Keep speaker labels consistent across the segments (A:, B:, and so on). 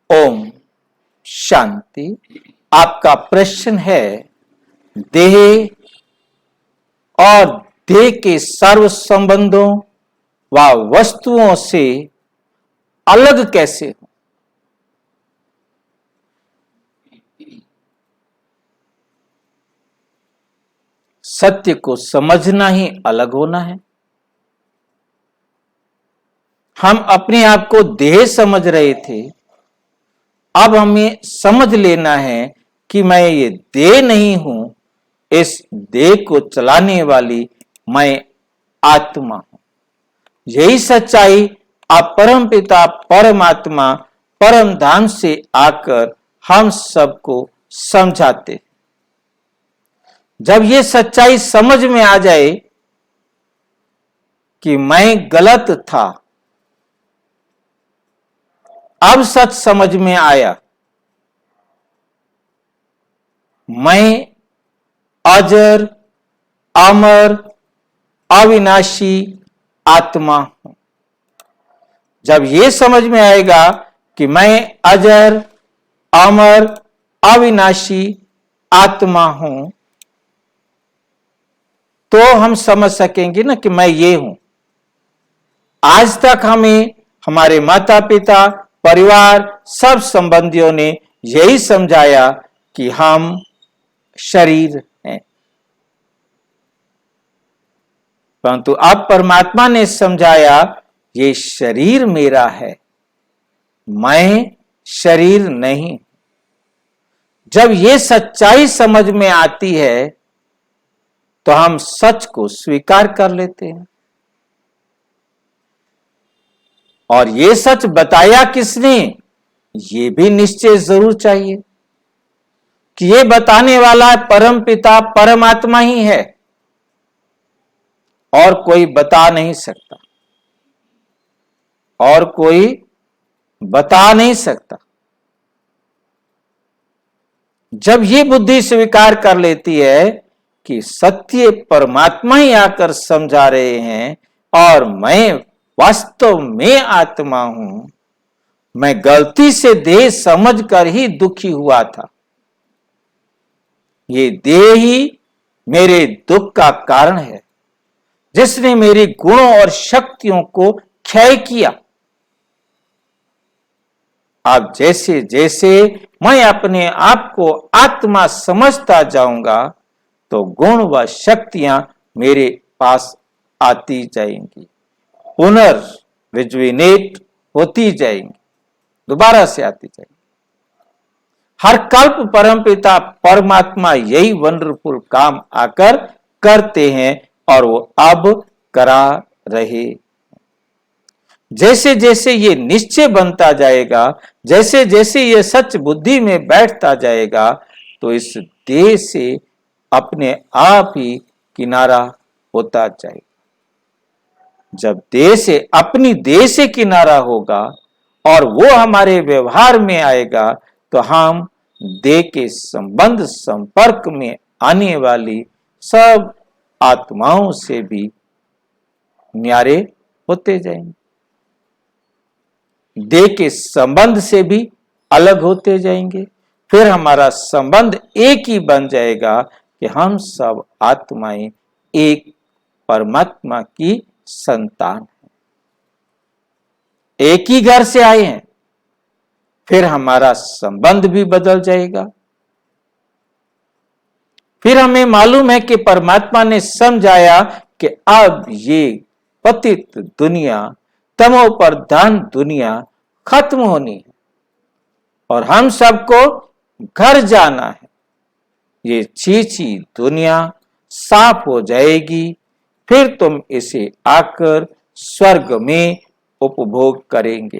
A: ओम शांति। आपका प्रश्न है, देह और देह के सर्व संबंधों व वस्तुओं से अलग कैसे हो? सत्य को समझना ही अलग होना है। हम अपने आप को देह समझ रहे थे, अब हमें समझ लेना है कि मैं ये देह नहीं हूं, इस देह को चलाने वाली मैं आत्मा हूं। यही सच्चाई आप परम पिता परमात्मा परम धाम से आकर हम सबको समझाते। जब ये सच्चाई समझ में आ जाए कि मैं गलत था, अब सच समझ में आया, मैं अजर अमर अविनाशी आत्मा हूं। जब यह समझ में आएगा कि मैं अजर अमर अविनाशी आत्मा हूं, तो हम समझ सकेंगे ना कि मैं ये हूं। आज तक हमें हमारे माता पिता परिवार सब संबंधियों ने यही समझाया कि हम शरीर हैं, परंतु अब परमात्मा ने समझाया ये शरीर मेरा है, मैं शरीर नहीं। जब ये सच्चाई समझ में आती है तो हम सच को स्वीकार कर लेते हैं। और ये सच बताया किसने, ये भी निश्चय जरूर चाहिए कि ये बताने वाला परम पिता परमात्मा ही है और कोई बता नहीं सकता, और कोई बता नहीं सकता। जब ये बुद्धि स्वीकार कर लेती है कि सत्य परमात्मा ही आकर समझा रहे हैं और मैं वास्तव में आत्मा हूं, मैं गलती से देह समझकर ही दुखी हुआ था, ये देह ही मेरे दुख का कारण है, जिसने मेरे गुणों और शक्तियों को क्षय किया। अब जैसे जैसे मैं अपने आप को आत्मा समझता जाऊंगा तो गुण व शक्तियां मेरे पास आती जाएंगी, पुनर्रिजुविनेट होती जाएंगी, दोबारा से आती जाएंगी। हर कल्प परमपिता परमात्मा यही वंडरफुल काम आकर करते हैं और वो अब करा रहे। जैसे जैसे ये निश्चय बनता जाएगा, जैसे जैसे ये सच बुद्धि में बैठता जाएगा, तो इस देह से अपने आप ही किनारा होता जाएगा। जब देह से अपनी देह से किनारा होगा और वो हमारे व्यवहार में आएगा, तो हम देह के संबंध संपर्क में आने वाली सब आत्माओं से भी न्यारे होते जाएंगे, देह के संबंध से भी अलग होते जाएंगे। फिर हमारा संबंध एक ही बन जाएगा कि हम सब आत्माएं एक परमात्मा की संतान हैं, एक ही घर से आए हैं। फिर हमारा संबंध भी बदल जाएगा। फिर हमें मालूम है कि परमात्मा ने समझाया कि अब ये पतित दुनिया, तमो प्रधान दुनिया खत्म होनी है और हम सबको घर जाना है। ये छीछी दुनिया साफ हो जाएगी, फिर तुम इसे आकर स्वर्ग में उपभोग करेंगे,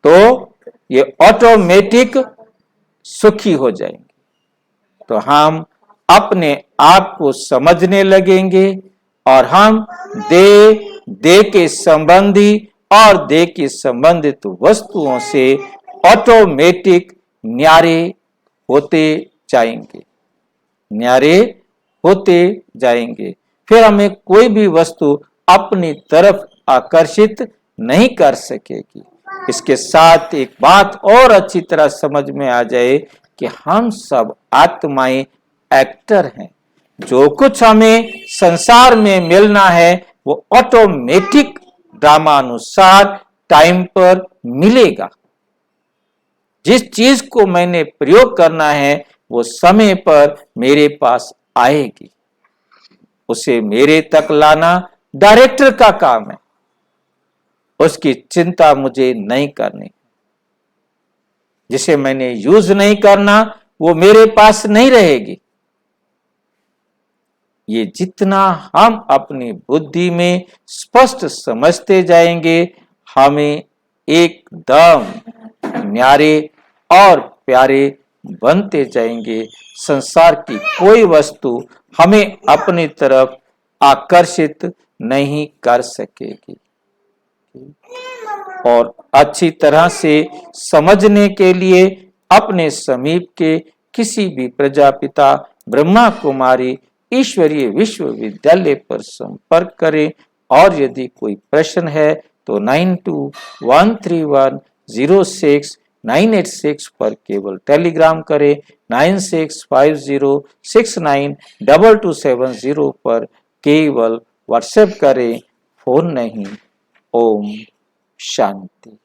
A: तो ये ऑटोमेटिक सुखी हो जाएंगे। तो हम अपने आप को समझने लगेंगे और हम देह के संबंधी और देह के संबंधित वस्तुओं से ऑटोमेटिक न्यारे होते जाएंगे, न्यारे होते जाएंगे। फिर हमें कोई भी वस्तु अपनी तरफ आकर्षित नहीं कर सकेगी। इसके साथ एक बात और अच्छी तरह समझ में आ जाए कि हम सब आत्माएं एक्टर हैं। जो कुछ हमें संसार में मिलना है वो ऑटोमेटिक ड्रामा अनुसार टाइम पर मिलेगा। जिस चीज को मैंने प्रयोग करना है वो समय पर मेरे पास आएगी। उसे मेरे तक लाना डायरेक्टर का काम है, उसकी चिंता मुझे नहीं करनी। जिसे मैंने यूज नहीं करना वो मेरे पास नहीं रहेगी। ये जितना हम अपनी बुद्धि में स्पष्ट समझते जाएंगे, हमें एकदम न्यारे और प्यारे बनते जाएंगे। संसार की कोई वस्तु हमें अपनी तरफ आकर्षित नहीं कर सकेगी। और अच्छी तरह से समझने के लिए अपने समीप के किसी भी प्रजापिता, ब्रह्मा कुमारी ईश्वरीय विश्वविद्यालय पर संपर्क करें। और यदि कोई प्रश्न है तो 9213106986 पर केवल टेलीग्राम करें। 9650692270 पर केवल व्हाट्सएप करें, फोन नहीं। ओम शांति।